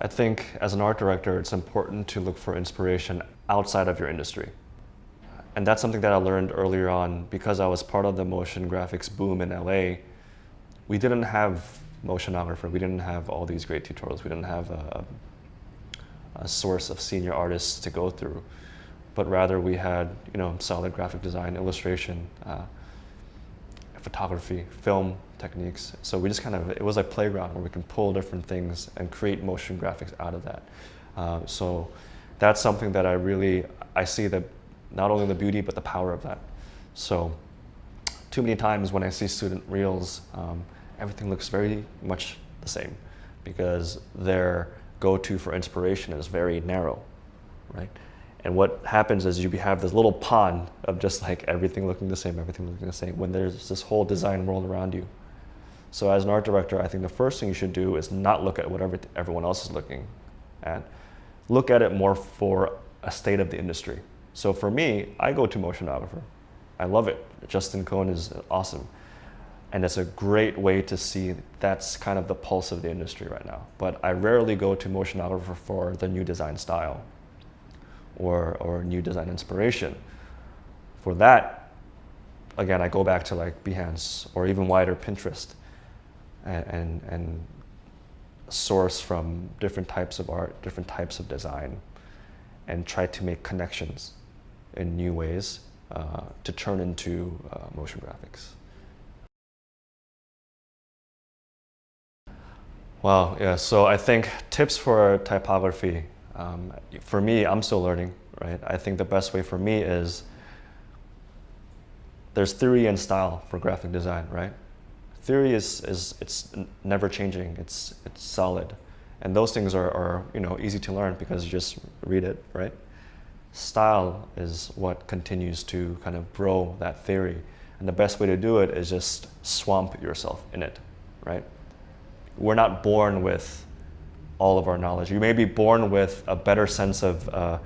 I think as an art director, it's important to look for inspiration outside of your industry. And that's something that I learned earlier on because I was part of the motion graphics boom in LA. We didn't have motionographer, we didn't have all these great tutorials, we didn't have a source of senior artists to go through. But rather we had, solid graphic design, illustration, photography, film techniques. So we just it was like playground where we can pull different things and create motion graphics out of that. So that's something that I see that not only the beauty, but the power of that. So too many times when I see student reels, everything looks very much the same because their go-to for inspiration is very narrow, right? And what happens is you have this little pond of just like everything looking the same, when there's this whole design world around you. So as an art director, I think the first thing you should do is not look at what everyone else is looking at. Look at it more for a state of the industry. So for me, I go to motionographer. I love it. Justin Cohn is awesome. And it's a great way to see that's kind of the pulse of the industry right now. But I rarely go to motionographer for the new design style or new design inspiration. For that, again, I go back to like Behance or even wider Pinterest and source from different types of art, different types of design, and try to make connections in new ways to turn into motion graphics. Wow, yeah, so I think tips for typography. For me, I'm still learning, right? I think the best way for me is there's theory and style for graphic design, right? Theory it's never changing, it's solid. And those things are easy to learn because you just read it, right? Style is what continues to kind of grow that theory. And the best way to do it is just swamp yourself in it, right? We're not born with all of our knowledge. You may be born with a better sense of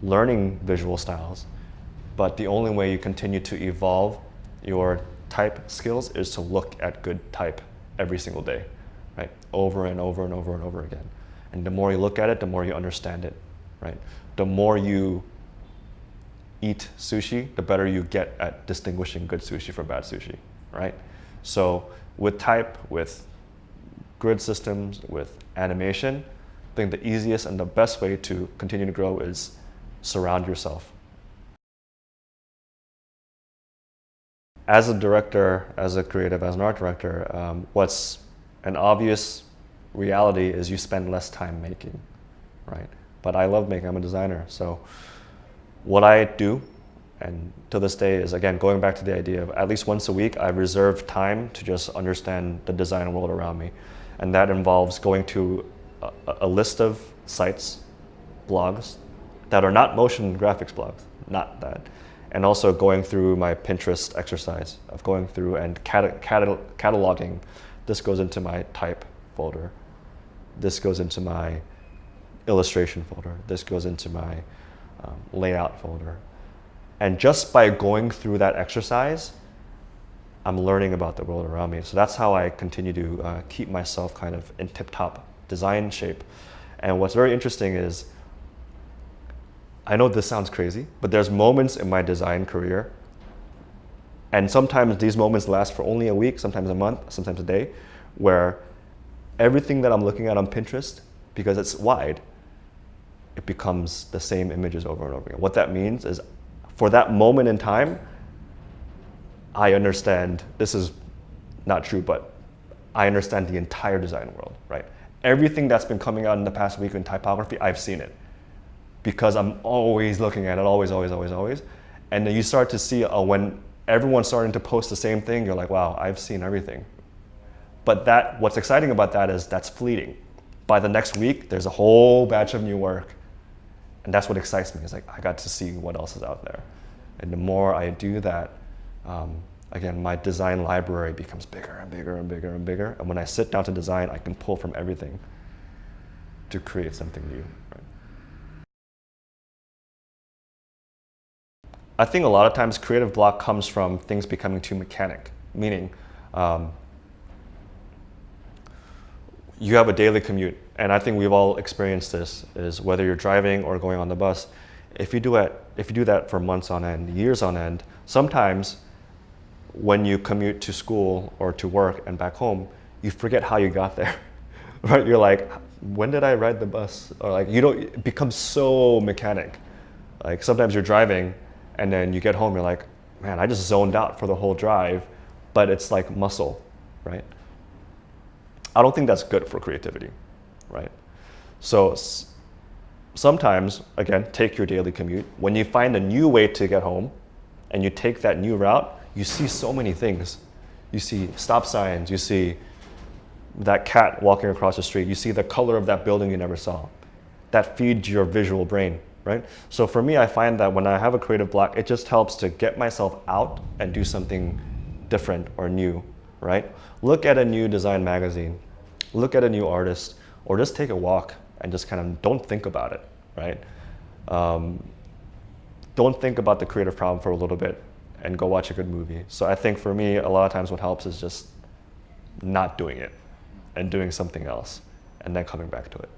learning visual styles, but the only way you continue to evolve your type skills is to look at good type every single day, right? Over and over and over and over again. And the more you look at it, the more you understand it, right? The more you eat sushi, the better you get at distinguishing good sushi from bad sushi, right? So with type, with grid systems, with animation, I think the easiest and the best way to continue to grow is surround yourself. As a director, as a creative, as an art director, what's an obvious reality is you spend less time making, right? But I love making, I'm a designer. So what I do, and to this day, is again, going back to the idea of at least once a week, I reserve time to just understand the design world around me. And that involves going to a list of sites, blogs, that are not motion graphics blogs, not that. And also going through my Pinterest exercise of going through and cataloging. This goes into my type folder. This goes into my illustration folder. This goes into my layout folder. And just by going through that exercise, I'm learning about the world around me. So that's how I continue to keep myself kind of in tip-top design shape. And what's very interesting is, I know this sounds crazy, but there's moments in my design career, and sometimes these moments last for only a week, sometimes a month, sometimes a day, where everything that I'm looking at on Pinterest, because it's wide, it becomes the same images over and over again. What that means is, for that moment in time, I understand, this is not true, but I understand the entire design world, right? Everything that's been coming out in the past week in typography, I've seen it. Because I'm always looking at it, always. And then you start to see when everyone's starting to post the same thing, you're like, wow, I've seen everything. But what's exciting about that is that's fleeting. By the next week, there's a whole batch of new work. And that's what excites me, is like, I got to see what else is out there. And the more I do that, again, my design library becomes bigger and bigger and bigger and bigger. And when I sit down to design, I can pull from everything to create something new. Right? I think a lot of times creative block comes from things becoming too mechanic, meaning you have a daily commute, and I think we've all experienced this, is whether you're driving or going on the bus, if you do that for months on end, years on end, sometimes when you commute to school or to work and back home, you forget how you got there, right? You're like, when did I ride the bus? Or like, it becomes so mechanic. Like sometimes you're driving and then you get home, you're like, man, I just zoned out for the whole drive, but it's like muscle, right? I don't think that's good for creativity, right? So sometimes, again, take your daily commute. When you find a new way to get home and you take that new route, you see so many things. You see stop signs, you see that cat walking across the street, you see the color of that building you never saw. That feeds your visual brain, right? So for me, I find that when I have a creative block, it just helps to get myself out and do something different or new, right? Look at a new design magazine, look at a new artist, or just take a walk and just kind of don't think about it, right? Don't think about the creative problem for a little bit and go watch a good movie. So I think for me, a lot of times what helps is just not doing it and doing something else and then coming back to it.